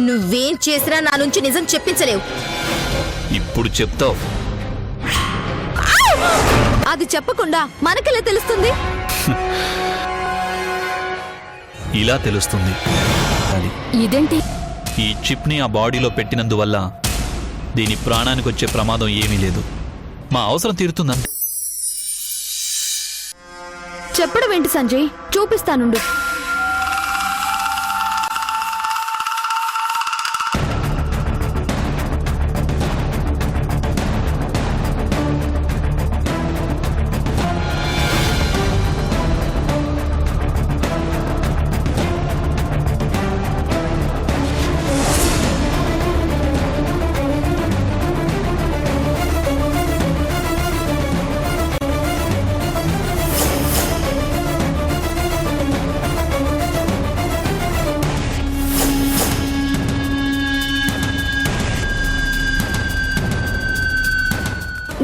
నువ్వేం చేసినా నా నుంచి నిజం చెప్పించలేవు. ఇప్పుడు చెప్తావు. అది చెప్పకుండా మనకెలా తెలుస్తుంది? ఇలా తెలుస్తుంది. ఇదేంటి? ఈ చిప్ని ఆ బాడీలో పెట్టినందువల్ల దీని ప్రాణానికి వచ్చే ప్రమాదం ఏమీ లేదు. మా అవసరం తీరుతుందంతే. చెప్పడం ఏంటి సంజయ్? చూపిస్తానుండు.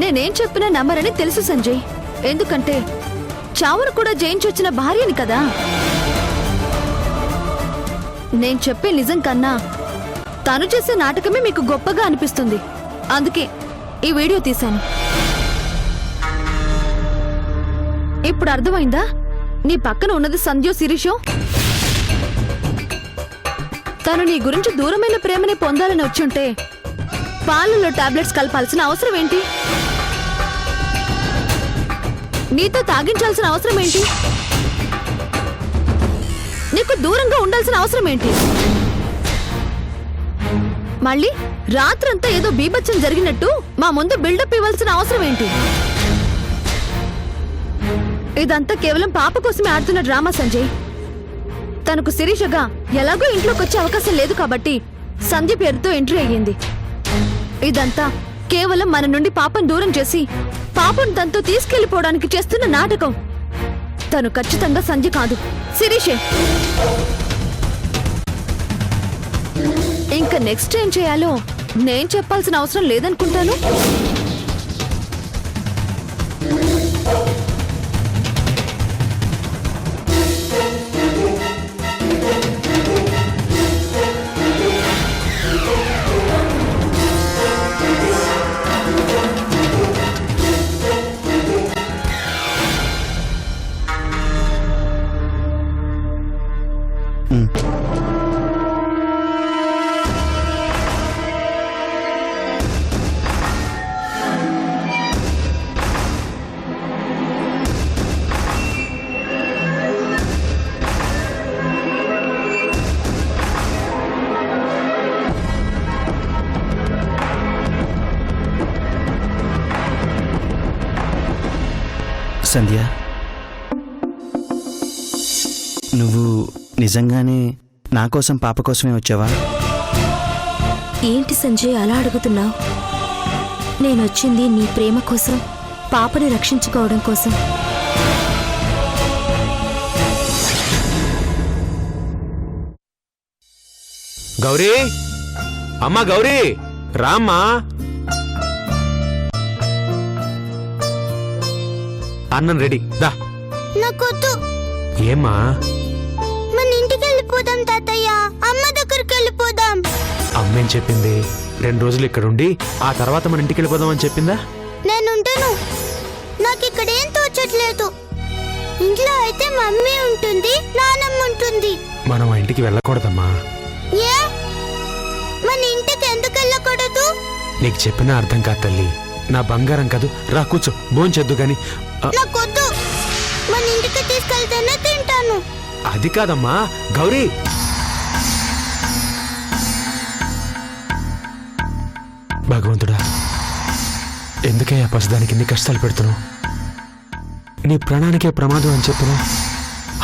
నేనేం చెప్పినా నమ్మరని తెలుసు సంజయ్. ఎందుకంటే చావును కూడా జయించొచ్చిన భార్యని కదా. నేను చెప్పే నిజం కన్నా తను చేసే నాటకమే మీకు గొప్పగా అనిపిస్తుంది. అందుకే ఈ వీడియో తీశాను. ఇప్పుడు అర్థమైందా? నీ పక్కన ఉన్నది సంధ్యో శిరీషో. తను నీ గురించి దూరమైన ప్రేమని పొందాలని వచ్చుంటే పాలలో టాబ్లెట్స్ కలపాల్సిన అవసరం ఏంటి? నీతో తాగించాల్సిన అవసరం ఏంటి? నీకు దూరంగా ఉండాల్సిన అవసరం ఏంటి? మళ్ళీ రాత్రంతా ఏదో బీభత్సం జరిగినట్టు మా ముందు బిల్డప్ ఇవ్వాల్సిన అవసరం ఏంటి? ఇదంతా కేవలం పాప కోసమే ఆడుతున్న డ్రామా సంజయ్. తనకు శిరీషగా ఎలాగో ఇంట్లోకి వచ్చే అవకాశం లేదు కాబట్టి సంధ్య పేరుతో ఎంట్రీ అయ్యింది. ఇదంతా కేవలం మన నుండి పాపను దూరం చేసి పాపను తనతో తీసుకెళ్లిపోవడానికి చేస్తున్న నాటకం. తను ఖచ్చితంగా సంధ్య కాదు, శిరీషే. ఇంకా నెక్స్ట్ ఏం చేయాలో నేను చెప్పాల్సిన అవసరం లేదనుకుంటాను. సంధ్య, నువ్వు నిజంగానే నా కోసం పాప కోసమే వచ్చావా? ఏంటి సంజయ్ అలా అడుగుతున్నావు? నేనొచ్చింది నీ ప్రేమ కోసం, పాపని రక్షించుకోవడం కోసం. గౌరీ, అమ్మా గౌరీ, రామ్మా. అన్నం రెడీ, దా. నాకొద్దు. ఏమ్మా? మన ఇంటికి వెళ్ళిపోదాం తాతయ్య, అమ్మ దగ్గరికి వెళ్ళిపోదాం. అమ్మేం చెప్పింది? 2 రోజులు ఇక్కడుండి ఆ తర్వాత మన ఇంటికి వెళ్ళిపోదాం అని చెప్పిందా? నేనుంటాను. నాకు ఇక్కడ ఏం తోచట్లేదు. ఇంట్లో అయితే మమ్మీ ఉంటుంది, నానమ్మ ఉంటుంది. మనం ఆ ఇంటికి వెళ్ళకూడదమ్మా. ఏ? మన ఇంటికి ఎందుకు వెళ్ళకూడదు? నీకు చెప్పినా అర్థం కాదు తల్లి. నా బంగారం కాదు. రా కూర్చో, భోంచేద్దు గాని. నాకొద్దు. మన ఇంటికి తీసుకెళ్తేనే తింటాను. అది కాదమ్మా గౌరీ. భగవంతుడా, ఎందుకే ఆ పసిదానికి ఇన్ని కష్టాలు పెడుతున్నావు? నీ ప్రాణానికే ప్రమాదం అని చెప్పినా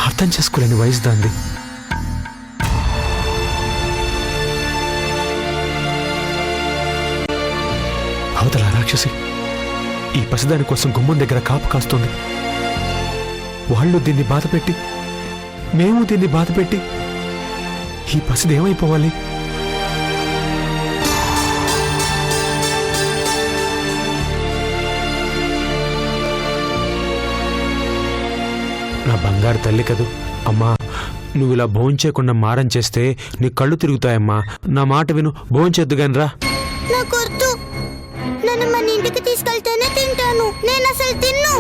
అర్థం చేసుకోలేని వయసు దాంది. అవతల రాక్షసి ఈ పసిదాని కోసం గుమ్మం దగ్గర కాపు కాస్తుంది. వాళ్ళు దీన్ని బాధపెట్టి, మేము దీన్ని బాధపెట్టి ఈ పసిదేమైపోవాలి? నా బంగారు తల్లి కదూ అమ్మా. నువ్వు ఇలా భోంచేయకుండా మారం చేస్తే నీ కళ్ళు తిరుగుతాయమ్మా. నా మాట విను, భోంచేద్దు గాని రా. నాకొద్దు. నన్ను మన ఇంటికి తీసుకెళ్తేనే తింటాను. నేను అసలు తిన్ను.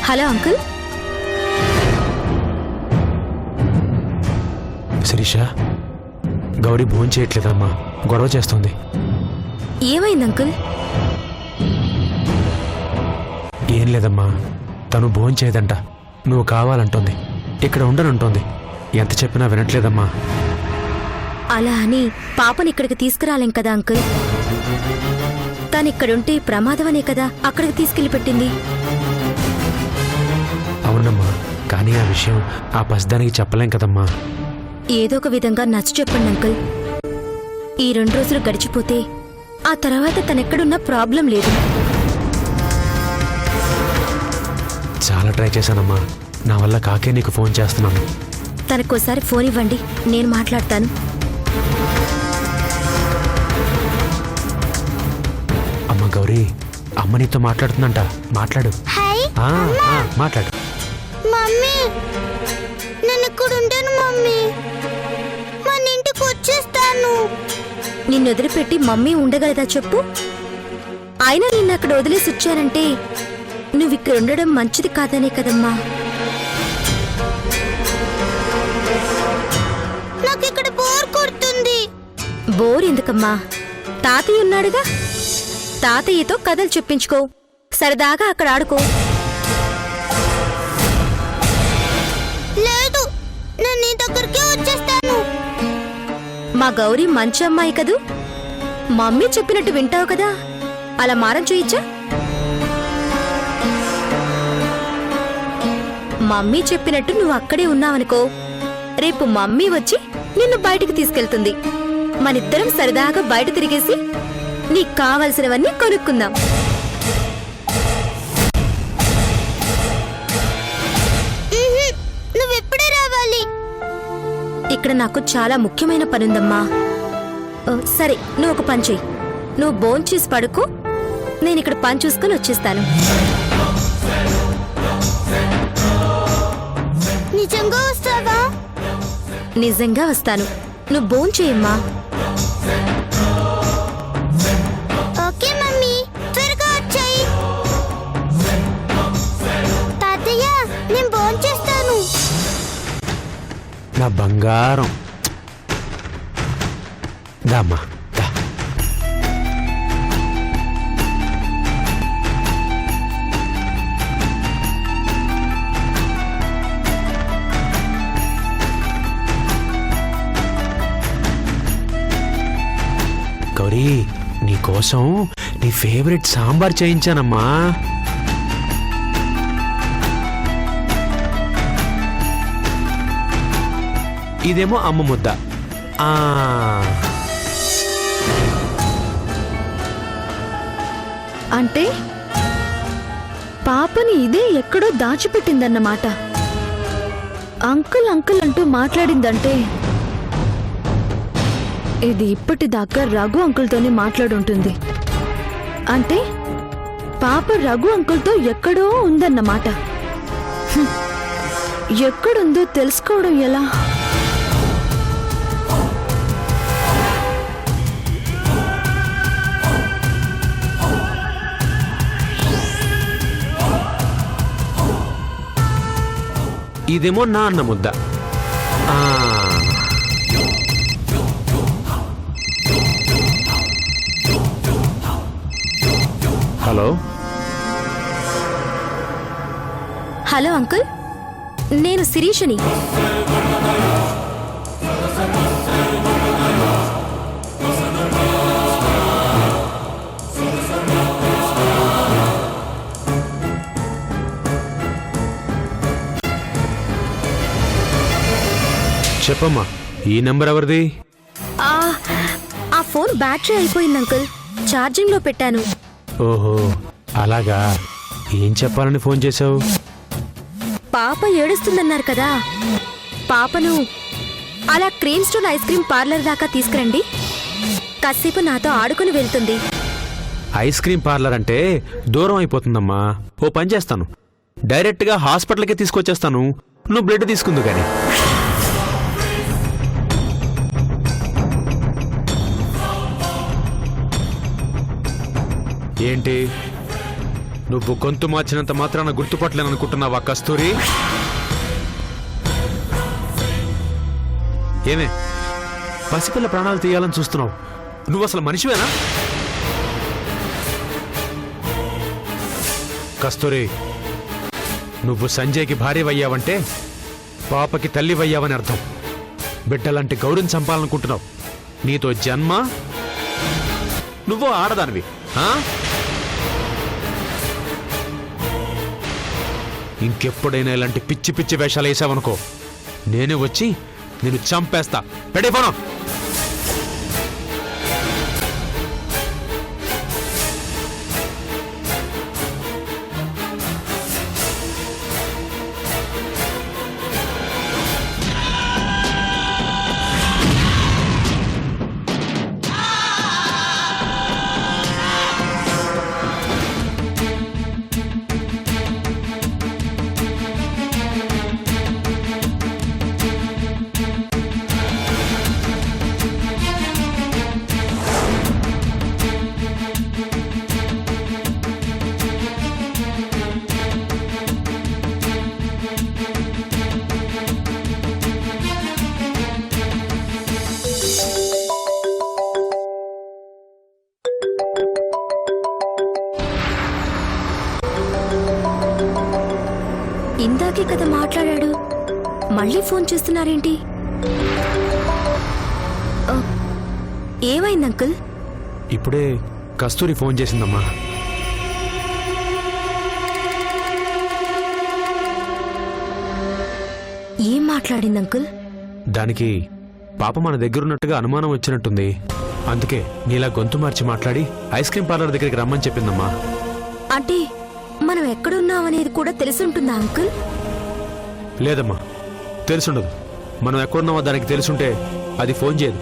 Hello uncle. శిరీష, గౌరీ భోంచేయట్లేదమ్మా, గొడవ చేస్తుంది. ఏమైంది అంకుల్? ఏం లేదమ్మా, తను భోంచేయదంట, నువ్వు కావాలంటోంది, ఇక్కడ ఉండనంటోంది. ఎంత చెప్పినా వినట్లేదమ్మా. అలా అని పాపని ఇక్కడికి తీసుకురాలేం కదా అంకుల్. తను ఇక్కడుంటే ప్రమాదమనే కదా అక్కడికి తీసుకెళ్లి పెట్టింది. అవునమ్మా, కానీ ఆ విషయం ఆ పసిదానికి చెప్పలేం కదమ్మా. ఏదో ఒక విధంగా నచ్చ చెప్పండి అంకుల్. ఈ 2 రోజులు గడిచిపోతే ఆ తర్వాత తనెక్కడున్నా ప్రాబ్లం లేదు. చాలా ట్రై చేశానమ్మా, నా వల్ల కాకే నీకు ఫోన్ చేస్తున్నాను. తనకోసారి ఫోన్ ఇవ్వండి, నేను మాట్లాడతాను. అమ్మ గౌరీ, అమ్మ నీతో మాట్లాడుతుందంట, మాట్లాడు. హాయ్ మాట్లాడు. మమ్మీ, నేను ఇక్కడ ఉండను మమ్మీ. మన ఇంటికి వచ్చేస్తాను. నిన్ను వదిలిపెట్టి మమ్మీ ఉండగలదా చెప్పు? అయినా నిన్ను అక్కడ వదిలేసి వచ్చానంటే నువ్విక్కడ ఉండడం మంచిది కాదనే కదమ్మా. నాకు ఇక్కడ బోర్ కొడుతుంది. బోర్ ఎందుకమ్మా? తాతయ్య ఉన్నాడుగా, తాతయ్యతో కథలు చెప్పించుకో, సరదాగా అక్కడ ఆడుకో. లేదు, నేను నీ దగ్గరికి వచ్చేస్తాను. మా గౌరీ మంచి అమ్మాయి కదూ, మమ్మీ చెప్పినట్టు వింటావు కదా, అలా మారం చూయించా. మమ్మీ చెప్పినట్టు నువ్వు అక్కడే ఉన్నావనుకో, రేపు మమ్మీ వచ్చి నిన్ను బయటికి తీసుకెళ్తుంది. మనిద్దరం సరదాగా బయట తిరిగేసి నీకు కావలసినవన్నీ కొనుక్కుందాం. నువ్వెప్పుడే రావాలి? ఇక్కడ నాకు చాలా ముఖ్యమైన పనుందమ్మా. సరే, నువ్వు ఒక పని చెయ్యి, నువ్వు భోంచేసి పడుకో, నేను ఇక్కడ పని చూసుకొని వచ్చేస్తాను. నిజంగా వస్తావా? నిజంగా వస్తాను, నువ్వు భోంచేయమ్మా. ఓకే మమ్మీ, త్వరగా వచ్చాయి. తాతయ్య, నేను భోంచేస్తాను. నా బంగారం, దామ్మా దా. గౌరీ, నీకోసం నీ ఫేవరెట్ సాంబార్ చేయించానమ్మా. ఇదేమో అమ్మ ముద్ద. అంటే పాపని ఇదే ఎక్కడో దాచిపెట్టిందన్నమాట. అంకుల్ అంకుల్ అంటూ మాట్లాడిందంటే ఇది ఇప్పటిదాకా రఘు అంకుల్తోనే మాట్లాడుంటుంది. అంటే పాప రఘు అంకుల్తో ఎక్కడో ఉందన్నమాట. ఎక్కడుందో తెలుసుకోవడం ఎలా? ఇదేమో నా అన్న ముద్ద. హలో హలో అంకుల్, నేను శిరీషని. చెప్పమ్మా, ఈ నెంబర్ ఎవరిది? ఆ ఆ ఫోన్ బ్యాటరీ అయిపోయింది అంకుల్, ఛార్జింగ్ లో పెట్టాను. ఓహో అలాగా. ఏం చెప్పాలని ఫోన్ చేశావు? పాప ఏడుస్తుందన్నారు కదా, పాపను అలా cream stone ice cream parlour దాకా తీసుకురండి, కాసేపు నాతో ఆడుకుని వెళ్తుంది. ఐస్ క్రీమ్ పార్లర్ అంటే దూరం అయిపోతుందమ్మా. ఓ పని చేస్తాను, డైరెక్ట్గా హాస్పిటల్కే తీసుకొచ్చేస్తాను, నువ్వు బ్లడ్ తీసుకుందు కానీ. ఏంటి, నువ్వు గొంతు మార్చినంత మాత్రాన గుర్తుపట్టలేను అనుకుంటున్నావా కస్తూరి? ఏమే, పసిపిల్ల ప్రాణాలు తీయాలని చూస్తున్నావు? నువ్వు అసలు మనిషివేనా? కస్తూరి, నువ్వు సంజయ్కి భార్యవయ్యావంటే పాపకి తల్లివయ్యావని అర్థం. బిడ్డలాంటి గౌరిని చంపాలనుకుంటున్నావు. నీతో జన్మ, నువ్వు ఆడదానివి. ఇంకెప్పుడైనా ఇలాంటి పిచ్చి పిచ్చి వేషాలు వేసావనుకో, నేనే వచ్చి నేను చంపేస్తా. పెడే ఫోను. ఇందాకే కదా మాట్లాడాడు, మళ్ళీ ఫోన్ చేస్తున్నారేంటి? ఓ, ఏమైంది అంకుల్? ఇప్పుడే కస్తూరి ఫోన్ చేసిందమ్మా. ఏం మాట్లాడింది అంకుల్? దానికి పాప మన దగ్గరున్నట్టుగా అనుమానం వచ్చినట్టుంది. అందుకే నీలా గొంతు మార్చి మాట్లాడి ఐస్ క్రీమ్ పార్లర్ దగ్గరికి రమ్మని చెప్పిందమ్మా. అంటే మనం ఎక్కడున్నామనేది కూడా తెలిసుంటుందా అంకుల్? లేదమ్మా, తెలుసుండదు. మనం ఎక్కడున్నామో దానికి తెలుసుంటే అది ఫోన్ చేయదు,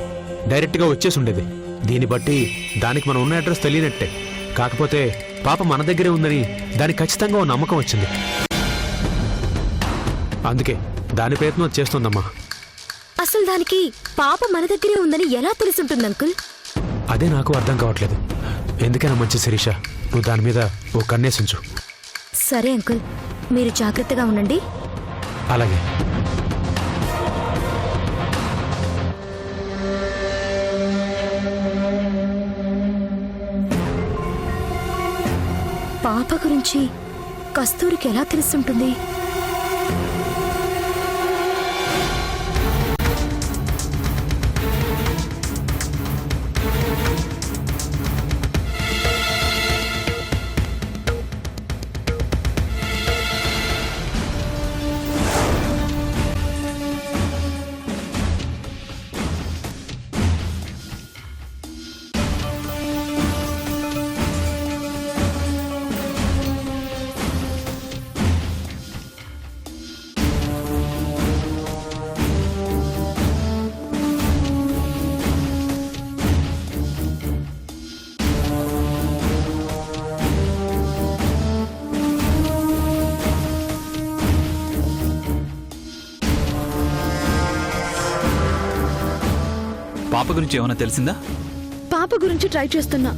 డైరెక్ట్గా వచ్చేసి ఉండేది. దీన్ని బట్టి దానికి మనం ఉన్న అడ్రస్ తెలియనట్టే. కాకపోతే పాప మన దగ్గరే ఉందని దానికి ఖచ్చితంగా ఓ నమ్మకం వచ్చింది. అందుకే దాని ప్రయత్నం చేస్తుందమ్మా. అసలు దానికి పాప మన దగ్గరే ఉందని ఎలా తెలుసుంటుంది అంకుల్? అదే నాకు అర్థం కావట్లేదు. ఎందుకైనా మంచి శిరీష, నువ్వు దాని మీద ఓ కన్నేసించు. సరే అంకుల్, మీరు జాగ్రత్తగా ఉండండి. అలాగే. పాప గురించి కస్తూరికి ఎలా తెలుసుంటుంది? పాప గురించి ఏమైనా తెలిసిందా? పాప గురించి ట్రై చేస్తున్నా.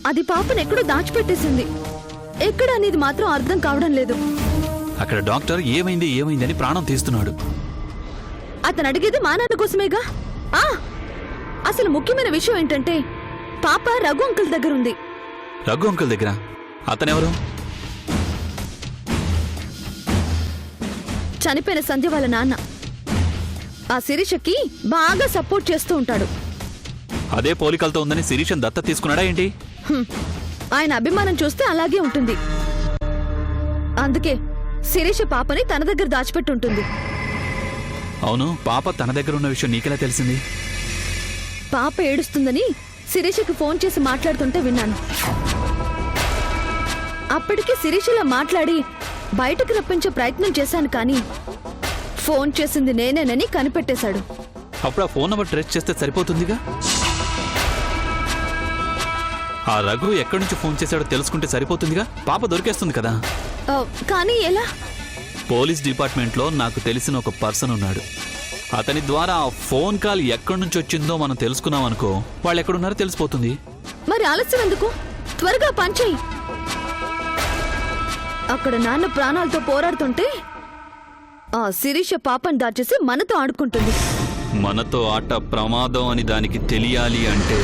అది పాపను ఎక్కడో దాచిపెట్టేసింది. ఎక్కడ అనేది మాత్రం అర్థం కావడం లేదు. అక్కడ డాక్టర్ ఏమైంది ఏమైంది అని ప్రాణం తీస్తున్నాడు. అతను అడిగేది మా నాన్న కోసమేగా. అసలు ముఖ్యమైన విషయం ఏంటంటే పాప రఘు అంకుల్ దగ్గర ఉంది. రఘు అంకుల్ దగ్గర? అతనెవరు? చనిపోయిన సంధ్య వాళ్ళ నాన్న. ఆ శిరీషకి బాగా సపోర్ట్ చేస్తూ ఉంటాడు. అదే పోలికలతో ఉందని శిరీషను దత్త తీసుకున్నాడా ఏంటి? ఆయన అభిమానం చూస్తే అలాగే ఉంటుంది. అందుకే శిరీష పాపని తన దగ్గర దాచిపెట్టి ఉంటుంది. అవును, పాప తన దగ్గర ఉన్న విషయం నీకెలా తెలిసింది? పాప ఏడుస్తుందని శిరీషకి ఫోన్ చేసి మాట్లాడుతుంటే విన్నాను. అప్పటికే శిరీషలా మాట్లాడి బయటకు రప్పించే ప్రయత్నం చేశాను, కానీ ఫోన్ చేసింది నేనేనని కనిపెట్టేశాడు. అప్పుడు ఆ ఫోన్ నెంబర్ ట్రేస్ చేస్తే సరిపోతుందిగా. ఆ రఘు ఎక్కడి నుంచి ఫోన్ చేశాడో తెలుసుకుంటే సరిపోతుందిగా, పాప దొరికేస్తుంది కదా. కానీ ఎలా? పోలీస్ డిపార్ట్మెంట్లో నాకు తెలిసిన ఒక పర్సన్ ఉన్నాడు. అతని ద్వారా ఆ ఫోన్ కాల్ ఎక్కడి నుంచి వచ్చిందో మనం తెలుసుకున్నాం అనుకో, వాళ్ళు ఎక్కడున్నారో తెలిసిపోతుంది. మరి ఆలస్యం ఎందుకు? త్వరగా పంచేయి. అక్కడ నాన్న ప్రాణాలతో పోరాడుతుంటే ఆ శిరీష పాపను దాచేసి మనతో ఆడుకుంటుంది. మనతో ఆట ప్రమాదం అని దానికి తెలియాలి అంటే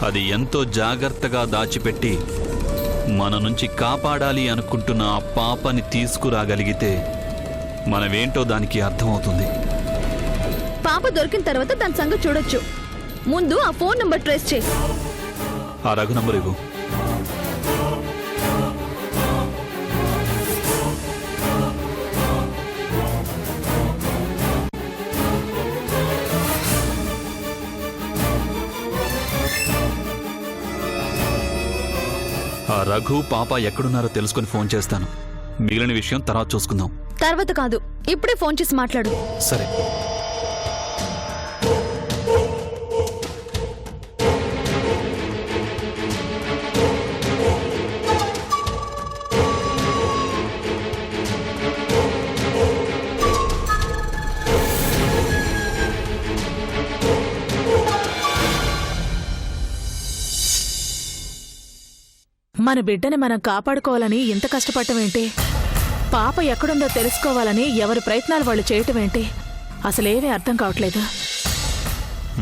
అది ఎంతో జాగ్రత్తగా దాచిపెట్టి మన నుంచి కాపాడాలి అనుకుంటున్న ఆ పాపని తీసుకురాగలిగితే మనమేంటో దానికి అర్థమవుతుంది. పాప దొరికిన తర్వాత దాని సంగతి చూడొచ్చు. ముందు ఆ ఫోన్ నంబర్ ట్రేస్ చేయి. ఆ రఘు నంబర్ ఇవ్వు. ఆ రఘు పాప ఎక్కడున్నారో తెలుసుకుని ఫోన్ చేస్తాను. మిగిలిన విషయం తర్వాత చూసుకుందాం. తర్వాత కాదు, ఇప్పుడే ఫోన్ చేసి మాట్లాడు. సరే. మన బిడ్డని మనం కాపాడుకోవాలని ఎంత కష్టపడటమేంటి? పాప ఎక్కడుందో తెలుసుకోవాలని ఎవరి ప్రయత్నాలు వాళ్ళు చేయటమేంటి? అసలేమీ అర్థం కావట్లేదు.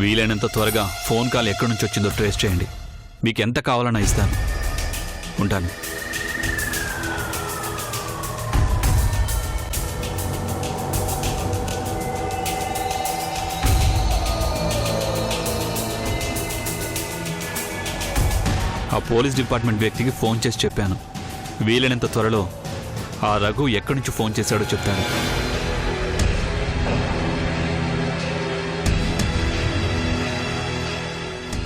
వీలైనంత త్వరగా ఫోన్ కాల్ ఎక్కడి నుంచి వచ్చిందో ట్రేస్ చేయండి. మీకు ఎంత కావాలన్నా ఇస్తాను. ఉంటాను. ఆ పోలీస్ డిపార్ట్మెంట్ వ్యక్తికి ఫోన్ చేసి చెప్పాను. వీలైనంత త్వరలో ఆ రఘు ఎక్కడి నుంచి ఫోన్ చేశాడో చెప్తాను.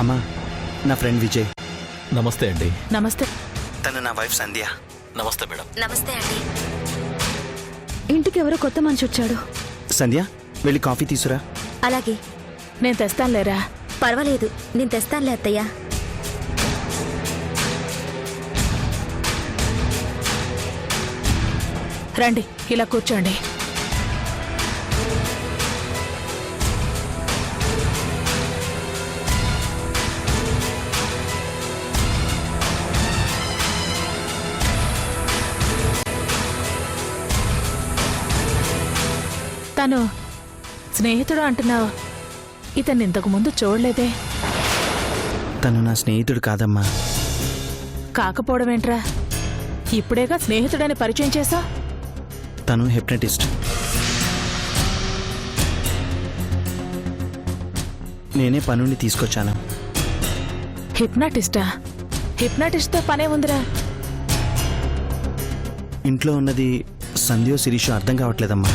అమ్మా, నా ఫ్రెండ్ విజయ్. నమస్తే అండి. నమస్తే. తను నా వైఫ్ సంధ్య. నమస్తే మేడం. నమస్తే అండి. ఇంటికి ఎవరో కొత్త మనిషి వచ్చాడు. సంధ్య, వెళ్ళి కాఫీ తీసురా. అలాగే. నేను తెస్తానులేరా. పర్వాలేదు, నేను తెస్తానులే అత్తయ్య. రండి, ఇలా కూర్చోండి. తను స్నేహితుడు అంటున్నావు. ఇతన్ని ఇంతకు ముందు చూడలేదే. తను నా స్నేహితుడు కాదమ్మా. కాకపోవడమేంట్రా? ఇప్పుడేగా స్నేహితుడని పరిచయం చేసా. తను హిప్నటిస్ట్. నేనే పనుండి తీసుకొచ్చాను. హిప్నాటిస్టా? హిప్నాటిస్ట్తో పనే ఉందిరా. ఇంట్లో ఉన్నది సంధ్యో శిరీషో అర్థం కావట్లేదమ్మా.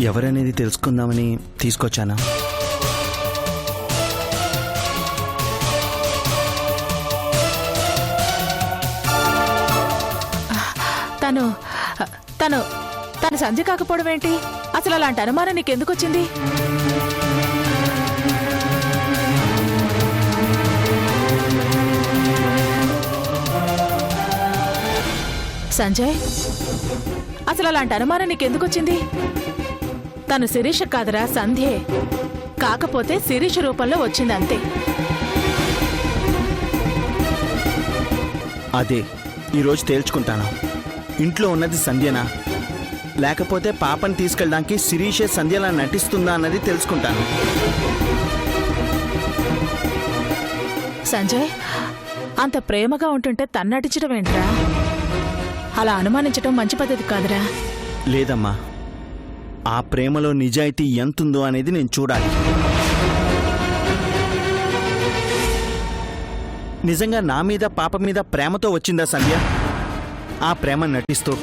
ఎవరనేది తెలుసుకుందామని తీసుకొచ్చాను. తను తను తను సంధ్య కాకపోవడం ఏంటి? అసలు అలాంటి అనుమానం నీకెందుకు వచ్చింది? సంజయ్, అసలు అలాంటి అనుమానం నీకెందుకు వచ్చింది? తను శిరీష కాదురా, సంధ్యే. కాకపోతే శిరీష రూపంలో వచ్చింది అంతే. అదే ఈరోజు తేల్చుకుంటాను. ఇంట్లో ఉన్నది సంధ్యనా, లేకపోతే పాపని తీసుకెళ్ళడానికి శిరీషే సంధ్యలా నటిస్తుందా అన్నది తెలుసుకుంటాను. సంజయ్, అంత ప్రేమగా ఉంటుంటే తన్నటించడం ఏంట్రా? అలా అనుమానించడం మంచి పద్ధతి కాదురా. లేదమ్మా, ఆ ప్రేమలో నిజాయితీ ఎంతుందో అనేది నేను చూడాలి. నిజంగా నా మీద పాప మీద ప్రేమతో వచ్చిందా సంధ్య? ఆ ప్రేమ నటిస్తూ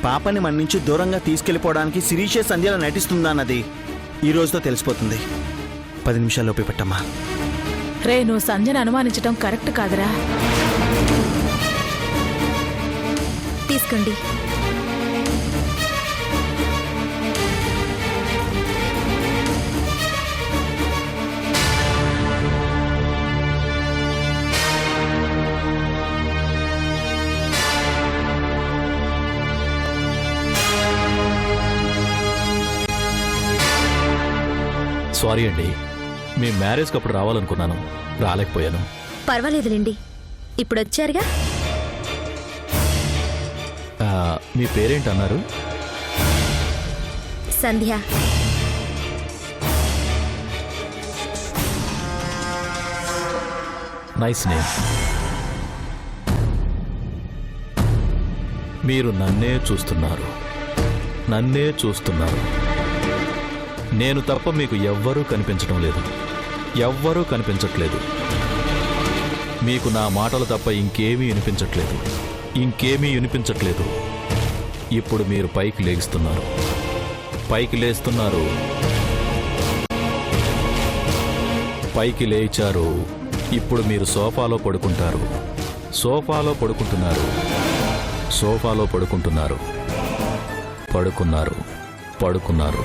పాపని మన నుంచి దూరంగా తీసుకెళ్ళిపోవడానికి శిరీషే సంధ్యలా నటిస్తుందా అన్నది ఈ రోజుతో తెలిసిపోతుంది. 10 నిమిషాల్లోపే పెట్టమ్మా. రే నువ్వు సంజయ్ అనుమానించడం కరెక్ట్ కాదురా. తీసుకోండి. సారీ అండి, మీ మ్యారేజ్కి అప్పుడు రావాలనుకున్నాను, రాలేకపోయాను. పర్వాలేదులేండి, ఇప్పుడు వచ్చారుగా. మీ పేరేంటన్నారు? సంధ్య. Nice name. మీరు నన్నే చూస్తున్నారు, నన్నే చూస్తున్నారు. నేను తప్ప మీకు ఎవ్వరూ కనిపించడం లేదు, ఎవ్వరూ కనిపించట్లేదు. మీకు నా మాటలు తప్ప ఇంకేమీ వినిపించట్లేదు, ఇంకేమీ వినిపించట్లేదు. ఇప్పుడు మీరు పైకి లేస్తున్నారు, పైకి లేస్తున్నారు, పైకి లేచారు. ఇప్పుడు మీరు సోఫాలో పడుకుంటారు, సోఫాలో పడుకుంటున్నారు, సోఫాలో పడుకుంటున్నారు, పడుకున్నారు, పడుకున్నారు.